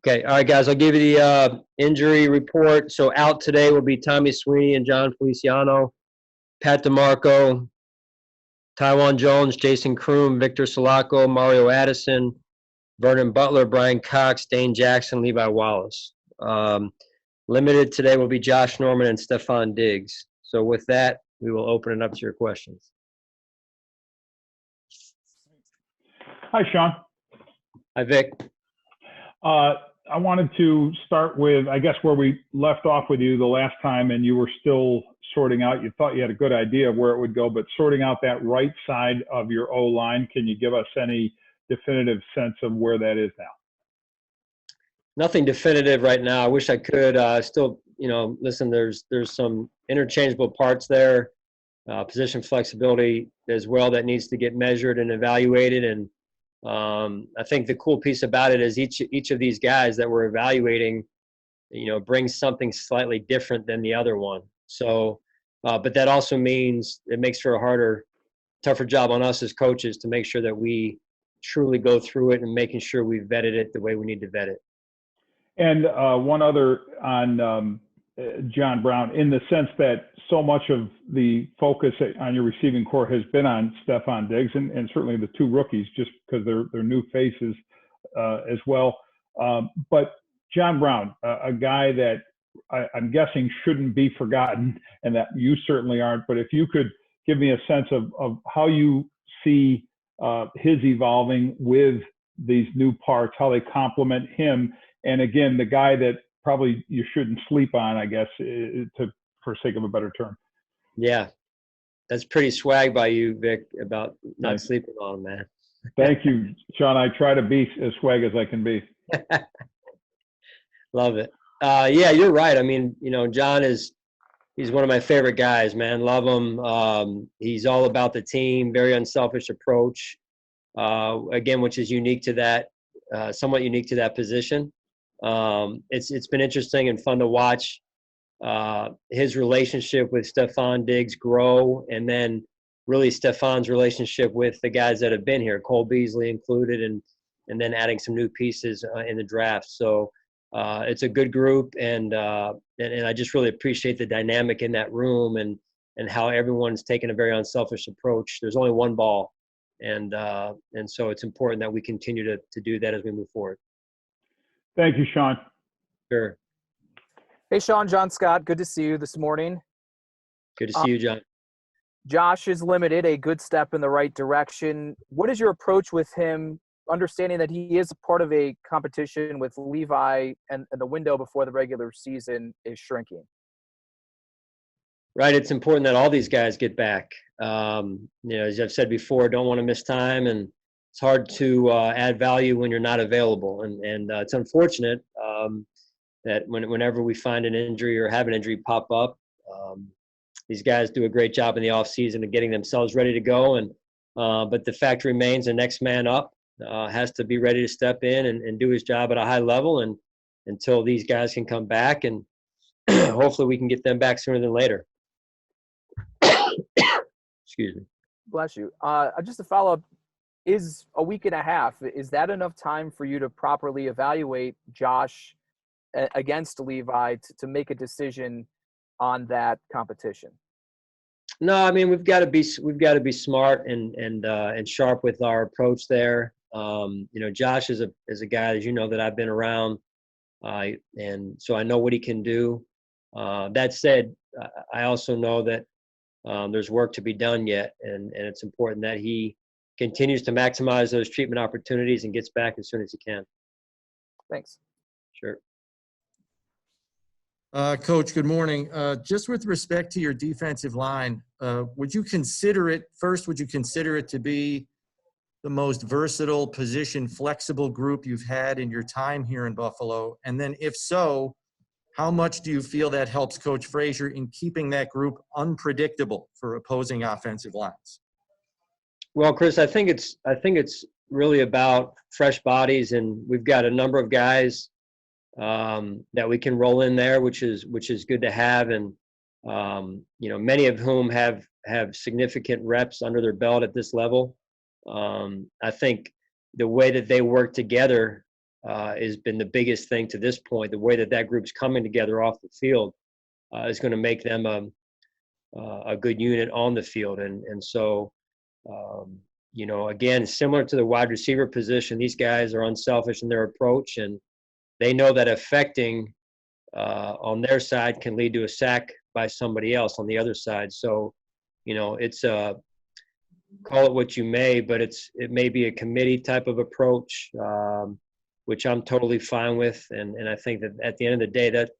Okay, all right, guys. I'll give you the injury report. So out today will be Tommy Sweeney and John Feliciano, Pat DeMarco, Taiwan Jones, Jason Kroom, Victor Sulaco, Mario Addison, Vernon Butler, Brian Cox, Dane Jackson, Levi Wallace. Limited today will be Josh Norman and Stephon Diggs. So with that, we will open it up to your questions. Hi, Sean. Hi, Vic. I wanted to start with, I guess, where we left off with you the last time, and you were still sorting out. You thought you had a good idea of where it would go, but sorting out that right side of your O-line. Can you give us any definitive sense of where that is now? Nothing definitive right now. I wish I could. Still, listen, there's some interchangeable parts there, position flexibility as well that needs to get measured and evaluated. And I think the cool piece about it is each of these guys that we're evaluating, brings something slightly different than the other one. So, but that also means it makes for a harder, tougher job on us as coaches to make sure that we truly go through it and making sure we vetted it the way we need to vet it. And one other on John Brown, in the sense that so much of the focus on your receiving core has been on Stephon Diggs and certainly the two rookies, just because they're new faces as well. But John Brown, a guy that I'm guessing shouldn't be forgotten, and that you certainly aren't. But if you could give me a sense of how you see his evolving with these new parts, how they complement him. And again, the guy that probably you shouldn't sleep on, I guess, for sake of a better term. Yeah, that's pretty swag by you, Vic, about not sleeping on him, man. Thank you, Sean. I try to be as swag as I can be. Love it. Yeah, you're right. I mean, John he's one of my favorite guys, man. Love him. He's all about the team, very unselfish approach. Again, which is unique to that, somewhat unique to that position. It's been interesting and fun to watch his relationship with Stephon Diggs grow, and then really Stephon's relationship with the guys that have been here, Cole Beasley included, and then adding some new pieces in the draft. So it's a good group, and I just really appreciate the dynamic in that room and how everyone's taken a very unselfish approach. There's only one ball, and so it's important that we continue to do that as we move forward. Thank you, Sean. Sure. Hey, Sean, John Scott, good to see you this morning. Good to see you, John. Josh is limited, a good step in the right direction. What is your approach with him, understanding that he is a part of a competition with Levi and the window before the regular season is shrinking? Right. It's important that all these guys get back. As I've said before, don't want to miss time, and it's hard to add value when you're not available. And it's unfortunate that whenever we find an injury or have an injury pop up, these guys do a great job in the off season of getting themselves ready to go. And but the fact remains, the next man up has to be ready to step in and do his job at a high level, and until these guys can come back, and hopefully we can get them back sooner than later. Excuse me. Bless you. Just to follow up, is a week and a half, is that enough time for you to properly evaluate Josh against Levi to make a decision on that competition? No, I mean, we've got to be smart and sharp with our approach there. Josh is a guy, as you know, that I've been around, and so I know what he can do. That said, I also know that there's work to be done yet, and it's important that he continues to maximize those treatment opportunities and gets back as soon as he can. Thanks. Sure. Coach, good morning. Just with respect to your defensive line, would you consider it to be the most versatile, position flexible group you've had in your time here in Buffalo? And then if so, how much do you feel that helps Coach Frazier in keeping that group unpredictable for opposing offensive lines? Well, Chris, I think it's really about fresh bodies, and we've got a number of guys that we can roll in there, which is good to have, and many of whom have significant reps under their belt at this level. I think the way that they work together has been the biggest thing to this point. The way that group's coming together off the field is going to make them a good unit on the field. And so, again, similar to the wide receiver position, these guys are unselfish in their approach, and they know that affecting on their side can lead to a sack by somebody else on the other side. So, it's call it what you may, but it may be a committee type of approach, which I'm totally fine with. And I think that at the end of the day, that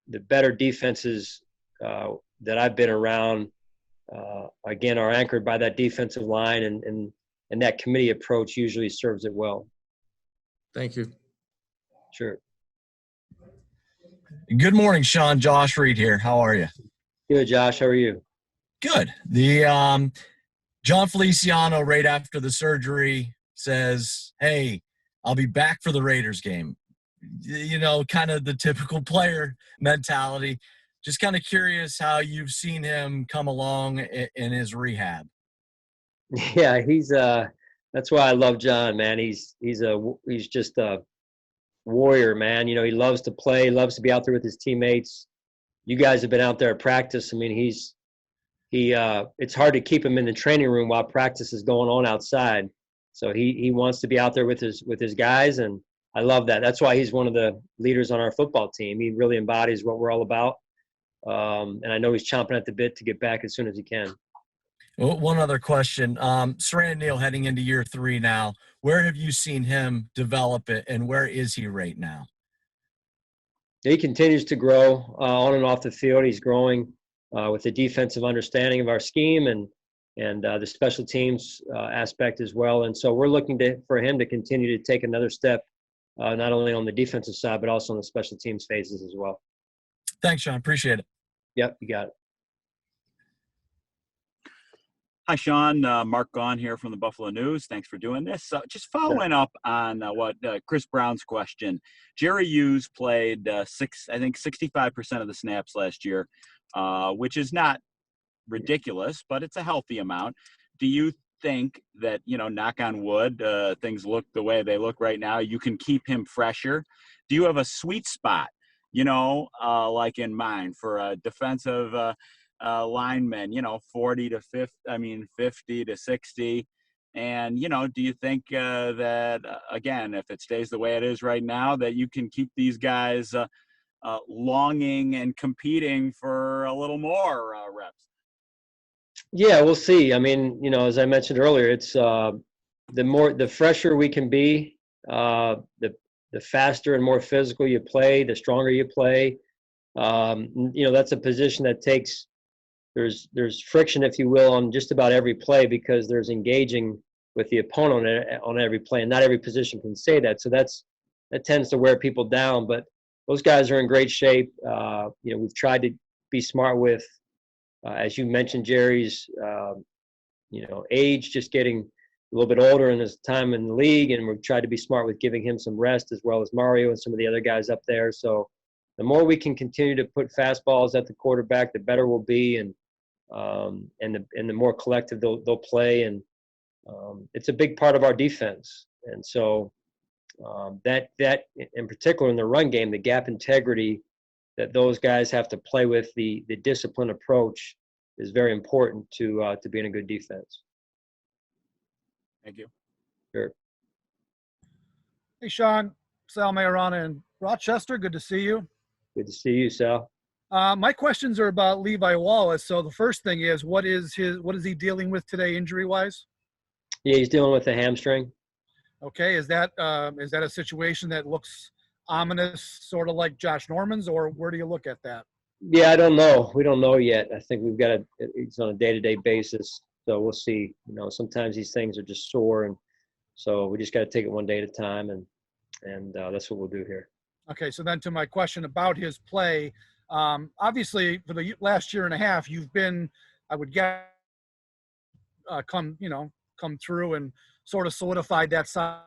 the better defenses that I've been around, again, are anchored by that defensive line, and that committee approach usually serves it well. Thank you. Sure. Good morning, Sean. Josh Reed here. How are you? Good, Josh. How are you? Good. The John Feliciano, right after the surgery, says, "Hey, I'll be back for the Raiders game." Kind of the typical player mentality. Just kind of curious how you've seen him come along in his rehab. Yeah, that's why I love John, man. He's just a warrior, man. He loves to play, loves to be out there with his teammates. You guys have been out there at practice. I mean, it's hard to keep him in the training room while practice is going on outside. So he wants to be out there with his guys, and I love that. That's why he's one of the leaders on our football team. He really embodies what we're all about. And I know he's chomping at the bit to get back as soon as he can. Well, one other question. Saran Neal heading into year 3 now. Where have you seen him develop it, and where is he right now? He continues to grow on and off the field. He's growing with the defensive understanding of our scheme and the special teams aspect as well. And so we're looking for him to continue to take another step, not only on the defensive side, but also on the special teams phases as well. Thanks, Sean. Appreciate it. Yep, you got it. Hi, Sean. Mark Gaughan here from the Buffalo News. Thanks for doing this. Just following up on what Chris Brown's question. Jerry Hughes played 65% of the snaps last year, which is not ridiculous, but it's a healthy amount. Do you think that, knock on wood, things look the way they look right now, you can keep him fresher? Do you have a sweet spot, like in mind for a defensive linemen, 40 to 50, 50 to 60. And, do you think that, again, if it stays the way it is right now, that you can keep these guys longing and competing for a little more reps? Yeah, we'll see. I mean, as I mentioned earlier, it's the fresher we can be, the faster and more physical you play, the stronger you play. That's a position that takes there's friction, if you will, on just about every play because there's engaging with the opponent on every play, and not every position can say that. So that tends to wear people down. But those guys are in great shape. We've tried to be smart with, as you mentioned, Jerry's, age, just getting a little bit older in his time in the league, and we've tried to be smart with giving him some rest as well as Mario and some of the other guys up there. So the more we can continue to put fastballs at the quarterback, the better we'll be, and the more collective they'll play, and it's a big part of our defense. And so that in particular in the run game, the gap integrity that those guys have to play with, the disciplined approach is very important to being a good defense. Thank you. Sure. Hey, Sean, Sal Majorana in Rochester. Good to see you. Good to see you, Sal. My questions are about Levi Wallace. So the first thing is, what is he dealing with today, injury-wise? Yeah, he's dealing with a hamstring. Okay, is that a situation that looks ominous, sort of like Josh Norman's, or where do you look at that? Yeah, I don't know. We don't know yet. I think it's on a day-to-day basis, so we'll see. Sometimes these things are just sore, and so we just got to take it one day at a time, and that's what we'll do here. Okay, so then to my question about his play, obviously for the last year and a half, you've been, I would guess, come through and sort of solidified that side.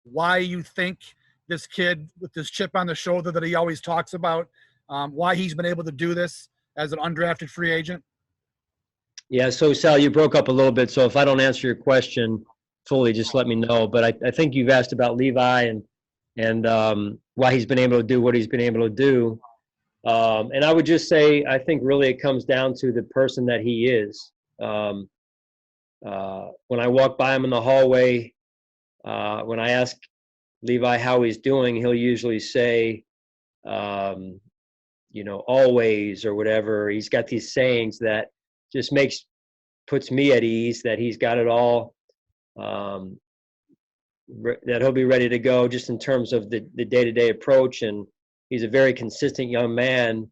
Why you think this kid with this chip on the shoulder that he always talks about, why he's been able to do this as an undrafted free agent? Yeah, so Sal, you broke up a little bit, so if I don't answer your question, fully, just let me know. But I think you've asked about Levi and why he's been able to do what he's been able to do. And I would just say, I think really it comes down to the person that he is. When I walk by him in the hallway, when I ask Levi how he's doing, he'll usually say, always, or whatever. He's got these sayings that just puts me at ease that he's got it all, that he'll be ready to go just in terms of the day-to-day approach. And he's a very consistent young man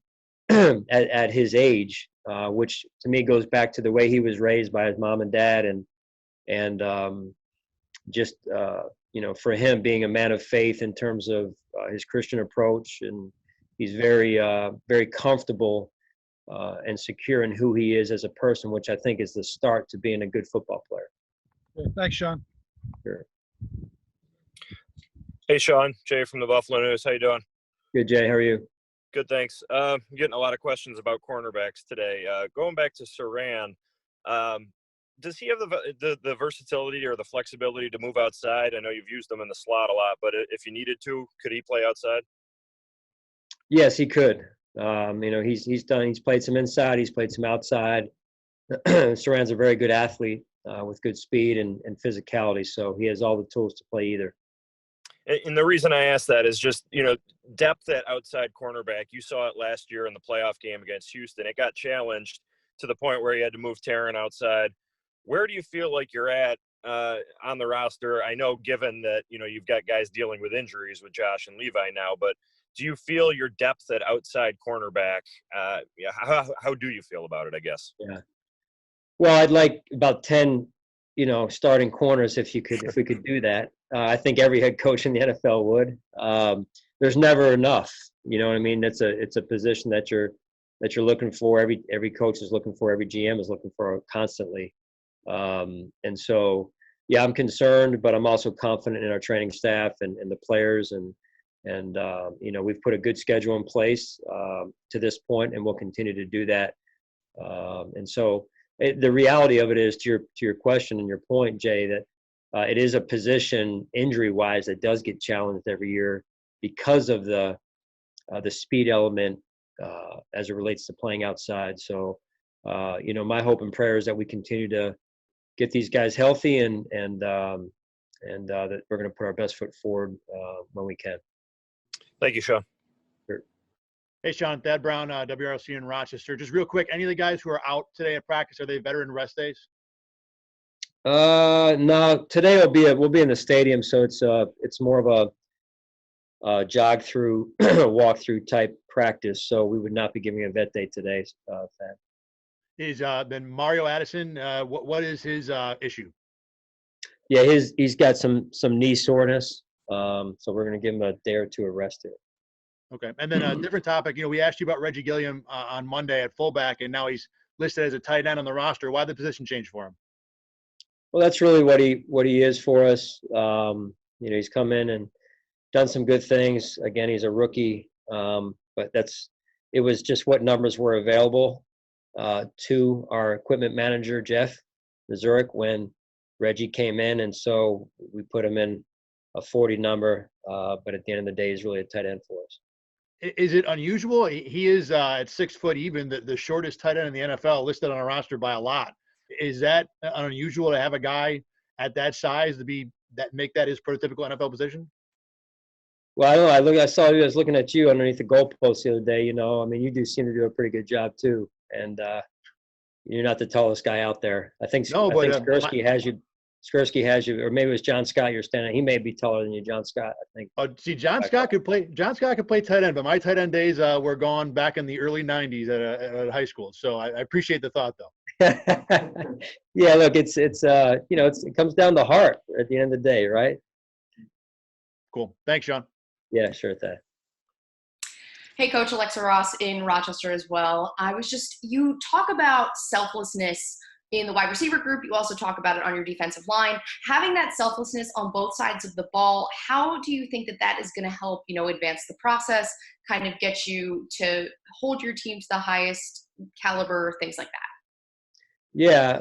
at his age, which to me goes back to the way he was raised by his mom and dad, and for him being a man of faith in terms of his Christian approach. And he's very, very comfortable and secure in who he is as a person, which I think is the start to being a good football player. Thanks, Sean. Sure. Hey, Sean. Jay from the Buffalo News. How you doing? Good, Jay. How are you? Good, thanks. I'm getting a lot of questions about cornerbacks today. Going back to Saran, does he have the versatility or the flexibility to move outside? I know you've used him in the slot a lot, but if you needed to, could he play outside? Yes, he could. He's played some inside, he's played some outside. Saran's a very good athlete with good speed and physicality, so he has all the tools to play either. And the reason I ask that is just, depth at outside cornerback. You saw it last year in the playoff game against Houston. It got challenged to the point where he had to move Taron outside. Where do you feel like you're at on the roster? I know given that, you've got guys dealing with injuries with Josh and Levi now, but do you feel your depth at outside cornerback? How do you feel about it, I guess? Yeah. Well, I'd like about 10, starting corners if we could do that. I think every head coach in the NFL would. There's never enough. You know what I mean? It's a position that you're looking for. Every coach is looking for. Every GM is looking for constantly. And so, yeah, I'm concerned, but I'm also confident in our training staff and the players, and we've put a good schedule in place to this point, and we'll continue to do that. And so, the reality of it is, to your question and your point, Jay, that it is a position injury-wise that does get challenged every year because of the speed element as it relates to playing outside. So, my hope and prayer is that we continue to get these guys healthy and that we're going to put our best foot forward when we can. Thank you, Sean. Sure. Hey, Sean, Thad Brown, WRLC in Rochester. Just real quick, any of the guys who are out today at practice, are they veteran rest days? No, today we'll be in the stadium, so it's more of a jog through, walk through type practice. So we would not be giving a vet day today, Thad. Is then Mario Addison? What is his issue? Yeah, he's got some knee soreness. So we're going to give him a day or two of rest here. Okay, and then a different topic. We asked you about Reggie Gilliam on Monday at fullback, and now he's listed as a tight end on the roster. Why the position change for him? Well, that's really what he is for us. He's come in and done some good things. Again, he's a rookie, but it was just what numbers were available to our equipment manager, Jeff Zurich, when Reggie came in, and so we put him in a 40 number, but at the end of the day, he's really a tight end for us. Is it unusual? He is at 6 foot even, the shortest tight end in the NFL, listed on a roster by a lot. Is that unusual to have a guy at that size make that his prototypical NFL position? Well, I don't know. I was looking at you underneath the goalpost the other day. You do seem to do a pretty good job too, and you're not the tallest guy out there. I think Skursky has you. Skursky has you, or maybe it was John Scott you're standing. He may be taller than you, John Scott, I think. See, John Scott could play tight end, but my tight end days were gone back in the early 90s at high school. So I appreciate the thought, though. Yeah, look, it comes down to heart at the end of the day, right? Cool. Thanks, Sean. Yeah, sure thing. Hey, Coach, Alexa Ross in Rochester as well. You talk about selflessness in the wide receiver group. You also talk about it on your defensive line. Having that selflessness on both sides of the ball, how do you think that is going to help, advance the process, kind of get you to hold your team to the highest caliber, things like that? Yeah,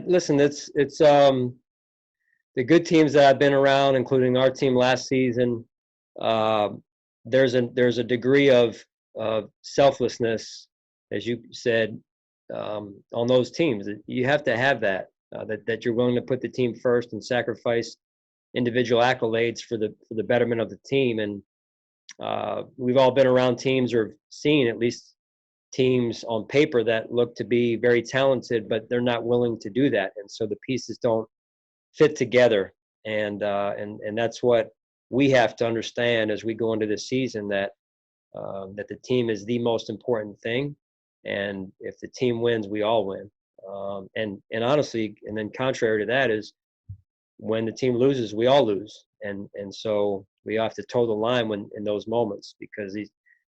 listen, it's the good teams that I've been around, including our team last season, there's a degree of selflessness, as you said, on those teams. You have to have that you're willing to put the team first and sacrifice individual accolades for the betterment of the team. And we've all been around teams or seen at least teams on paper that look to be very talented, but they're not willing to do that, and so the pieces don't fit together. And that's what we have to understand as we go into this season, that the team is the most important thing, and if the team wins, we all win. And honestly, and then contrary to that is when the team loses, we all lose, and so we have to toe the line in those moments, because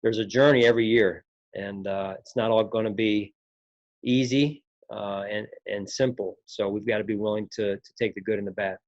there's a journey every year, and it's not all going to be easy and simple. So we've got to be willing to take the good and the bad.